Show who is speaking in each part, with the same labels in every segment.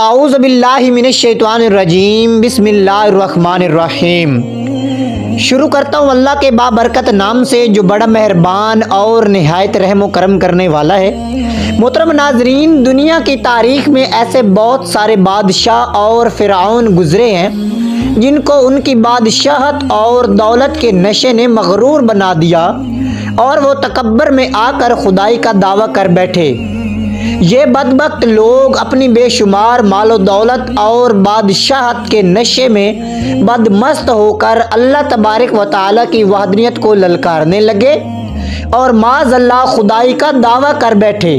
Speaker 1: اعوذ باللہ من الشیطان الرجیم، بسم اللہ الرحمن الرحیم۔ شروع کرتا ہوں اللہ کے بابرکت نام سے جو بڑا مہربان اور نہایت رحم و کرم کرنے والا ہے۔ محترم ناظرین، دنیا کی تاریخ میں ایسے بہت سارے بادشاہ اور فرعون گزرے ہیں جن کو ان کی بادشاہت اور دولت کے نشے نے مغرور بنا دیا اور وہ تکبر میں آ کر خدائی کا دعویٰ کر بیٹھے۔ یہ بدبخت لوگ اپنی بے شمار مال و دولت اور بادشاہت کے نشے میں بدمست ہو کر اللہ تبارک و تعالیٰ کی وحدانیت کو للکارنے لگے اور معاذ اللہ خدائی کا دعویٰ کر بیٹھے۔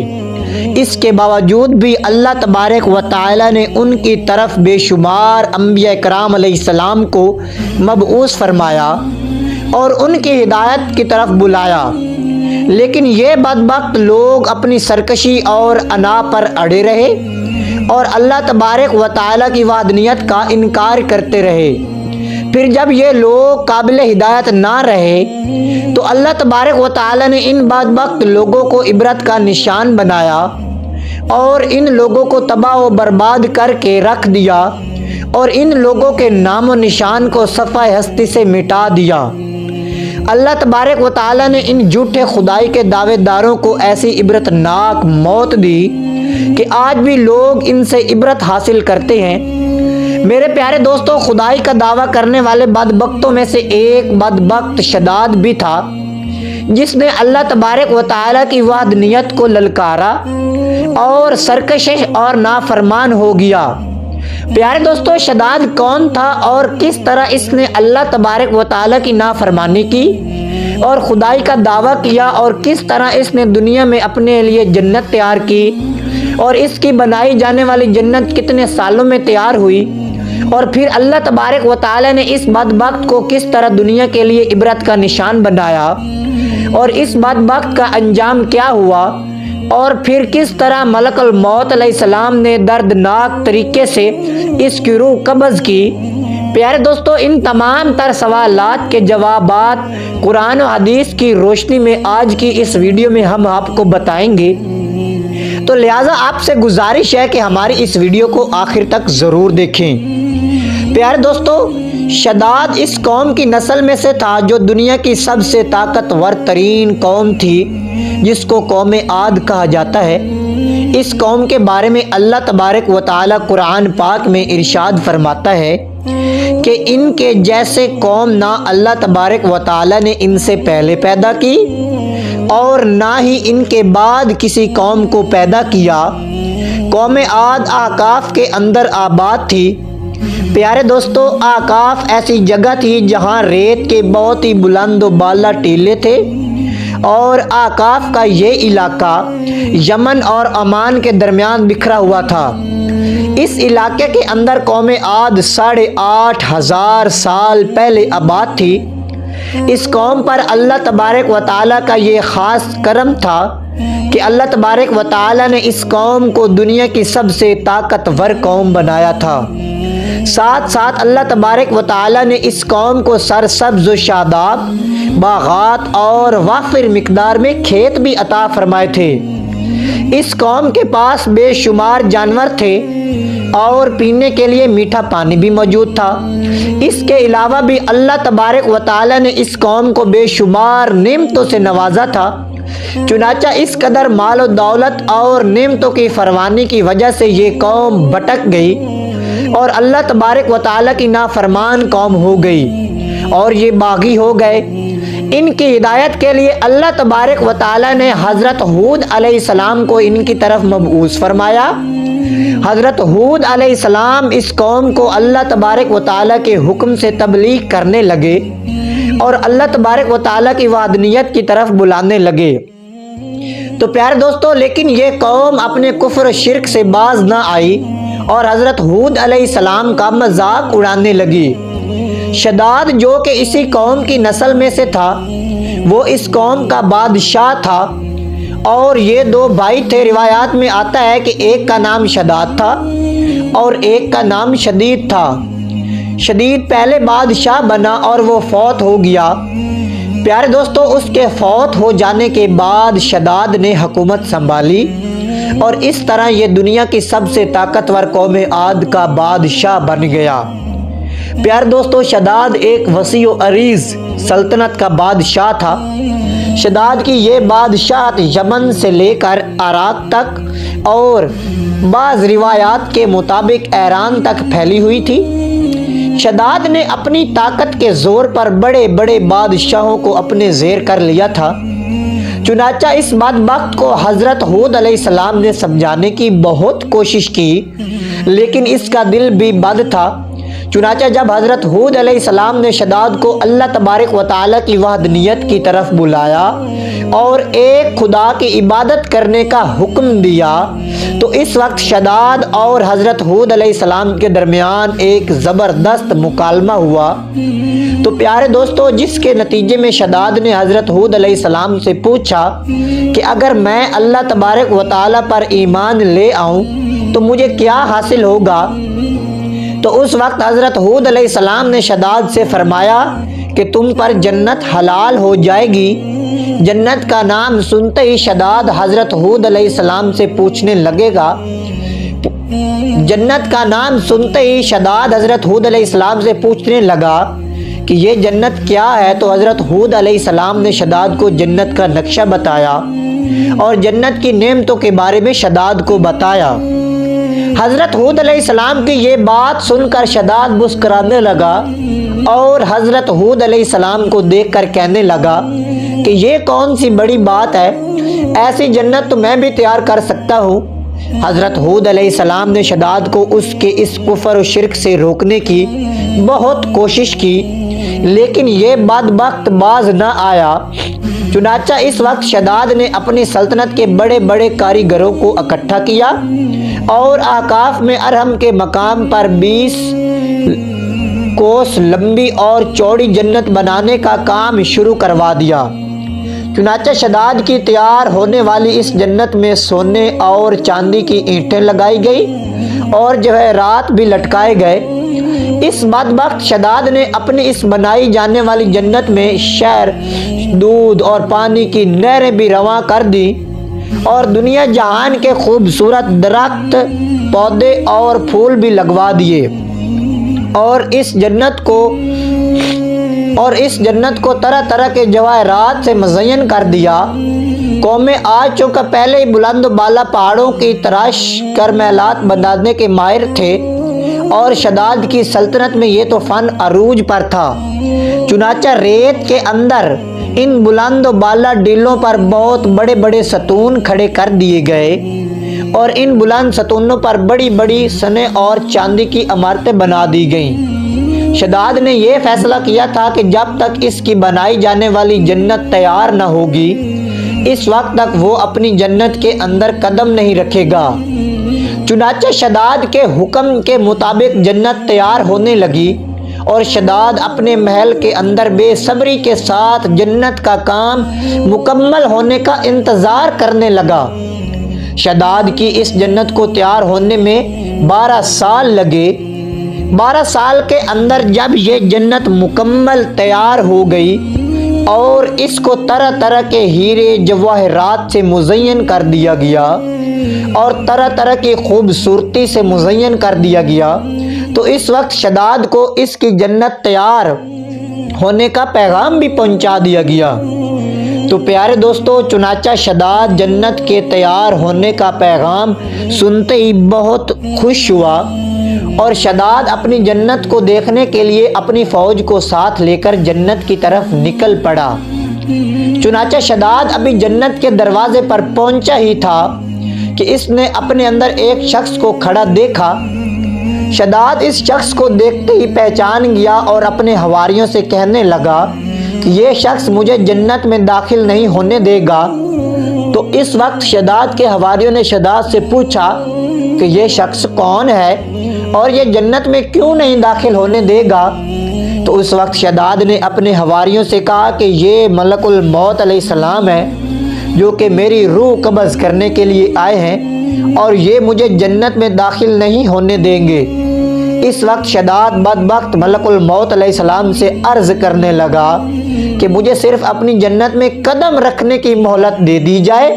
Speaker 1: اس کے باوجود بھی اللہ تبارک و تعالیٰ نے ان کی طرف بے شمار انبیاء کرام علیہ السلام کو مبعوث فرمایا اور ان کی ہدایت کی طرف بلایا، لیکن یہ بدبخت لوگ اپنی سرکشی اور انا پر اڑے رہے اور اللہ تبارک و تعالیٰ کی وحدانیت کا انکار کرتے رہے۔ پھر جب یہ لوگ قابل ہدایت نہ رہے تو اللہ تبارک و تعالیٰ نے ان بدبخت لوگوں کو عبرت کا نشان بنایا اور ان لوگوں کو تباہ و برباد کر کے رکھ دیا اور ان لوگوں کے نام و نشان کو صفحہ ہستی سے مٹا دیا۔ اللہ تبارک و تعالیٰ نے ان جھوٹے خدائی کے دعوے داروں کو ایسی عبرتناک موت دی کہ آج بھی لوگ ان سے عبرت حاصل کرتے ہیں۔ میرے پیارے دوستو، خدائی کا دعویٰ کرنے والے بدبختوں میں سے ایک بدبخت شداد بھی تھا جس نے اللہ تبارک و تعالیٰ کی وحدانیت کو للکارا اور سرکشش اور نافرمان ہو گیا۔ پیارے دوستو، شداد کون تھا اور کس طرح اس نے اللہ تبارک و تعالیٰ کی نافرمانی کی اور خدائی کا دعویٰ کیا اور کس طرح اس نے دنیا میں اپنے لیے جنت تیار کی اور اس کی بنائی جانے والی جنت کتنے سالوں میں تیار ہوئی، اور پھر اللہ تبارک و تعالیٰ نے اس بدبخت کو کس طرح دنیا کے لیے عبرت کا نشان بنایا اور اس بدبخت کا انجام کیا ہوا، اور پھر کس طرح ملک الموت علیہ السلام نے دردناک طریقے سے اس کی روح قبض کی۔ پیارے دوستو، ان تمام تر سوالات کے جوابات قرآن و حدیث کی روشنی میں آج کی اس ویڈیو میں ہم آپ کو بتائیں گے، تو لہٰذا آپ سے گزارش ہے کہ ہماری اس ویڈیو کو آخر تک ضرور دیکھیں۔ پیارے دوستو، شداد اس قوم کی نسل میں سے تھا جو دنیا کی سب سے طاقتور ترین قوم تھی، جس کو قوم عاد کہا جاتا ہے۔ اس قوم کے بارے میں اللہ تبارک و تعالیٰ قرآن پاک میں ارشاد فرماتا ہے کہ ان کے جیسے قوم نہ اللہ تبارک و تعالیٰ نے ان سے پہلے پیدا کی اور نہ ہی ان کے بعد کسی قوم کو پیدا کیا۔ قوم عاد احقاف کے اندر آباد تھی۔ پیارے دوستو، احقاف ایسی جگہ تھی جہاں ریت کے بہت ہی بلند و بالا ٹیلے تھے، اور احقاف کا یہ علاقہ یمن اور عمان کے درمیان بکھرا ہوا تھا۔ اس علاقے کے اندر قوم عاد 8,500 سال پہلے آباد تھی۔ اس قوم پر اللہ تبارک و تعالیٰ کا یہ خاص کرم تھا کہ اللہ تبارک و تعالیٰ نے اس قوم کو دنیا کی سب سے طاقتور قوم بنایا تھا۔ ساتھ ساتھ اللہ تبارک و تعالیٰ نے اس قوم کو سرسبز و شاداب باغات اور وافر مقدار میں کھیت بھی عطا فرمائے تھے۔ اس قوم کے پاس بے شمار جانور تھے اور پینے کے لیے میٹھا پانی بھی موجود تھا۔ اس کے علاوہ بھی اللہ تبارک و تعالیٰ نے اس قوم کو بے شمار نعمتوں سے نوازا تھا، چنانچہ اس قدر مال و دولت اور نعمتوں کی فراوانی کی وجہ سے یہ قوم بھٹک گئی اور اللہ تبارک و تعالیٰ کی نافرمان قوم ہو گئی اور یہ باغی ہو گئے۔ ان کی ہدایت کے لیے اللہ تبارک و تعالیٰ نے حضرت ہود علیہ السلام کو ان کی طرف مبعوث فرمایا۔ حضرت ہود علیہ السلام اس قوم کو اللہ تبارک و تعالیٰ کے حکم سے تبلیغ کرنے لگے اور اللہ تبارک و تعالیٰ کی وحدانیت کی طرف بلانے لگے۔ تو پیارے دوستو، لیکن یہ قوم اپنے کفر و شرک سے باز نہ آئی اور حضرت ہود علیہ السلام کا مذاق اڑانے لگی۔ شداد جو کہ اسی قوم کی نسل میں سے تھا، وہ اس قوم کا بادشاہ تھا اور یہ دو بھائی تھے۔ روایات میں آتا ہے کہ ایک کا نام شداد تھا اور ایک کا نام شدید تھا۔ شدید پہلے بادشاہ بنا اور وہ فوت ہو گیا۔ پیارے دوستو، اس کے فوت ہو جانے کے بعد شداد نے حکومت سنبھالی اور اس طرح یہ دنیا کی سب سے طاقتور قوم عاد کا بادشاہ بن گیا۔ پیارے دوستو، شداد ایک وسیع و عریض سلطنت کا بادشاہ تھا۔ شداد کی یہ بادشاہت یمن سے لے کر عراق تک اور بعض روایات کے مطابق ایران تک پھیلی ہوئی تھی۔ شداد نے اپنی طاقت کے زور پر بڑے بڑے بادشاہوں کو اپنے زیر کر لیا تھا۔ چنانچہ اس بدبخت کو حضرت ہود علیہ السلام نے سمجھانے کی بہت کوشش کی، لیکن اس کا دل بھی بد تھا۔ چنانچہ جب حضرت ہود علیہ السلام نے شداد کو اللہ تبارک و تعالیٰ کی وحدانیت کی طرف بلایا اور ایک خدا کی عبادت کرنے کا حکم دیا، تو اس وقت شداد اور حضرت ہود علیہ السلام کے درمیان ایک زبردست مکالمہ ہوا۔ تو پیارے دوستو، جس کے نتیجے میں شداد نے حضرت ہود علیہ السلام سے پوچھا کہ اگر میں اللہ تبارک و تعالیٰ پر ایمان لے آؤں تو مجھے کیا حاصل ہوگا؟ تو اس وقت حضرت ہود علیہ السلام نے شداد سے فرمایا کہ تم پر جنت حلال ہو جائے گی۔ جنت کا نام سنتے ہی شداد حضرت ہود علیہ السلام سے پوچھنے لگے گا جنت کا نام سنتے ہی شداد حضرت ہود علیہ السلام سے پوچھنے لگا کہ یہ جنت کیا ہے؟ تو حضرت ہود علیہ السلام نے شداد کو جنت کا نقشہ بتایا اور جنت کی نعمتوں کے بارے میں شداد کو بتایا۔ حضرت ہود علیہ السلام کی یہ بات سن کر شداد مسکرانے لگا اور حضرت ہود علیہ السلام کو دیکھ کر کہنے لگا کہ یہ کون سی بڑی بات ہے، ایسی جنت تو میں بھی تیار کر سکتا ہوں۔ حضرت ہود علیہ السلام نے شداد کو اس کے اس کفر و شرک سے روکنے کی بہت کوشش کی، لیکن یہ بدبخت باز نہ آیا۔ چنانچہ اس وقت شداد نے اپنی سلطنت کے بڑے بڑے کاریگروں کو اکٹھا کیا اور احقاف میں ارہم کے مقام پر 20 کوس لمبی اور چوڑی جنت بنانے کا کام شروع کروا دیا۔ چنانچہ شداد کی تیار ہونے والی اس جنت میں سونے اور چاندی کی اینٹیں لگائی گئی اور جواہرات بھی لٹکائے گئے۔ اس بدبخت شداد نے اپنی اس بنائی جانے والی جنت میں شہر، دودھ اور پانی کی نہریں بھی رواں کر دی اور دنیا جہان کے خوبصورت درخت، پودے اور پھول بھی لگوا دیے اور اس جنت کو طرح طرح کے جواہرات سے مزین کر دیا۔ قوم عاد چونکہ پہلے ہی بلند و بالا پہاڑوں کی تراش کر محلات بنانے کے ماہر تھے اور شداد کی سلطنت میں یہ تو فن عروج پر تھا، چنانچہ ریت کے اندر ان بلند و بالا ڈیلوں پر بہت بڑے بڑے ستون کھڑے کر دیے گئے اور ان بلند ستونوں پر بڑی بڑی سنے اور چاندی کی عمارتیں بنا دی گئیں۔ شداد نے یہ فیصلہ کیا تھا کہ جب تک اس کی بنائی جانے والی جنت تیار نہ ہوگی، اس وقت تک وہ اپنی جنت کے اندر قدم نہیں رکھے گا۔ چنانچہ شداد کے حکم کے مطابق جنت تیار ہونے لگی اور شداد اپنے محل کے اندر بے صبری کے ساتھ جنت کا کام مکمل ہونے کا انتظار کرنے لگا۔ شداد کی اس جنت کو تیار ہونے میں 12 سال لگے۔ 12 سال کے اندر جب یہ جنت مکمل تیار ہو گئی اور اس کو طرح طرح کے ہیرے جواہرات سے مزین کر دیا گیا اور طرح طرح کی خوبصورتی سے مزین کر دیا گیا، تو اس وقت شداد کو اس کی جنت تیار ہونے کا پیغام بھی پہنچا دیا گیا۔ تو پیارے دوستو، چنانچہ شداد جنت کے تیار ہونے کا پیغام سنتے ہی بہت خوش ہوا اور شداد اپنی جنت کو دیکھنے کے لیے اپنی فوج کو ساتھ لے کر جنت کی طرف نکل پڑا۔ چنانچہ شداد ابھی جنت کے دروازے پر پہنچا ہی تھا کہ اس نے اپنے اندر ایک شخص کو کھڑا دیکھا۔ شداد اس شخص کو دیکھتے ہی پہچان گیا اور اپنے حواریوں سے کہنے لگا کہ یہ شخص مجھے جنت میں داخل نہیں ہونے دے گا۔ تو اس وقت شداد کے حواریوں نے شداد سے پوچھا کہ یہ شخص کون ہے اور یہ جنت میں کیوں نہیں داخل ہونے دے گا؟ تو اس وقت شداد نے اپنے حواریوں سے کہا کہ یہ ملک الموت علیہ السلام ہے جو کہ میری روح قبض کرنے کے لیے آئے ہیں اور یہ مجھے جنت میں داخل نہیں ہونے دیں گے۔ اس وقت شداد بدبخت ملک الموت علیہ السلام سے عرض کرنے لگا کہ مجھے صرف اپنی جنت میں قدم رکھنے کی مہلت دے دی جائے،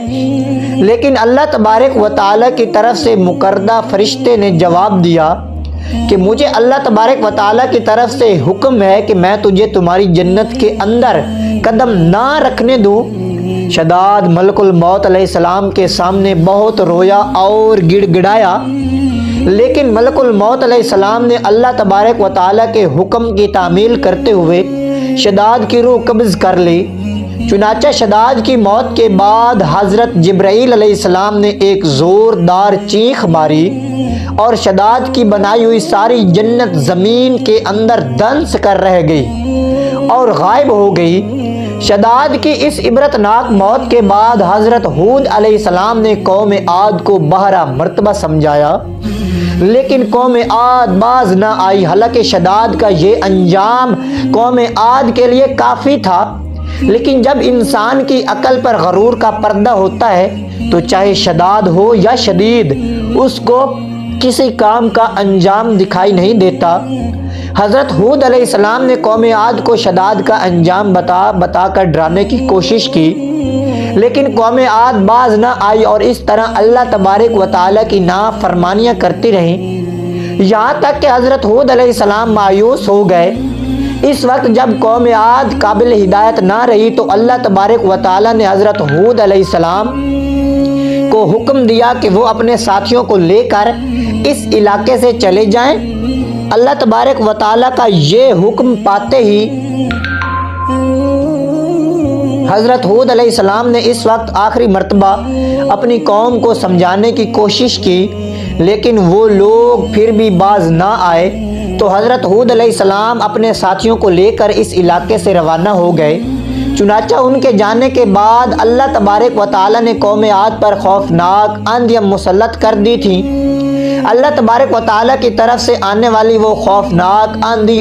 Speaker 1: لیکن اللہ تبارک و تعالیٰ کی طرف سے مقررہ فرشتے نے جواب دیا کہ مجھے اللہ تبارک و تعالیٰ کی طرف سے حکم ہے کہ میں تجھے تمہاری جنت کے اندر قدم نہ رکھنے دوں۔ شداد ملک الموت علیہ السلام کے سامنے بہت رویا اور گڑ گڑایا، لیکن ملک الموت علیہ السلام نے اللہ تبارک و تعالیٰ کے حکم کی تعمیل کرتے ہوئے شداد کی روح قبض کر لی۔ چنانچہ شداد کی موت کے بعد حضرت جبرائیل علیہ السلام نے ایک زوردار چیخ ماری اور شداد کی بنائی ہوئی ساری جنت زمین کے اندر دنس کر رہ گئی اور غائب ہو گئی۔ شداد کی اس عبرتناک موت کے بعد حضرت ہود علیہ السلام نے قوم عاد کو 12 مرتبہ سمجھایا، لیکن قوم عاد باز نہ آئی۔ حالانکہ شداد کا یہ انجام قوم عاد کے لیے کافی تھا، لیکن جب انسان کی عقل پر غرور کا پردہ ہوتا ہے تو چاہے شداد ہو یا شدید، اس کو کسی کام کا انجام دکھائی نہیں دیتا۔ حضرت ہود علیہ السلام نے قوم عاد کو شداد کا انجام بتا کر ڈرانے کی کوشش کی، لیکن قوم عاد باز نہ آئی اور اس طرح اللہ تبارک و تعالیٰ کی نافرمانیاں کرتی رہیں، یہاں تک کہ حضرت ہود علیہ السلام مایوس ہو گئے۔ اس وقت جب قوم عاد قابل ہدایت نہ رہی تو اللہ تبارک و تعالیٰ نے حضرت ہود علیہ السلام کو حکم دیا کہ وہ اپنے ساتھیوں کو لے کر اس علاقے سے چلے جائیں۔ اللہ تبارک و تعالیٰ کا یہ حکم پاتے ہی حضرت ہود علیہ السلام نے اس وقت آخری مرتبہ اپنی قوم کو سمجھانے کی کوشش کی، لیکن وہ لوگ پھر بھی باز نہ آئے۔ تو حضرت ہود علیہ السلام اپنے ساتھیوں کو لے کر اس علاقے سے روانہ ہو گئے۔ چنانچہ ان کے جانے کے بعد اللہ تبارک و تعالیٰ نے قوم عاد پر خوفناک آندیاں مسلط کر دی تھیں۔ اللہ تبارک و تعالیٰ کی طرف سے آنے والی وہ خوفناک آندھی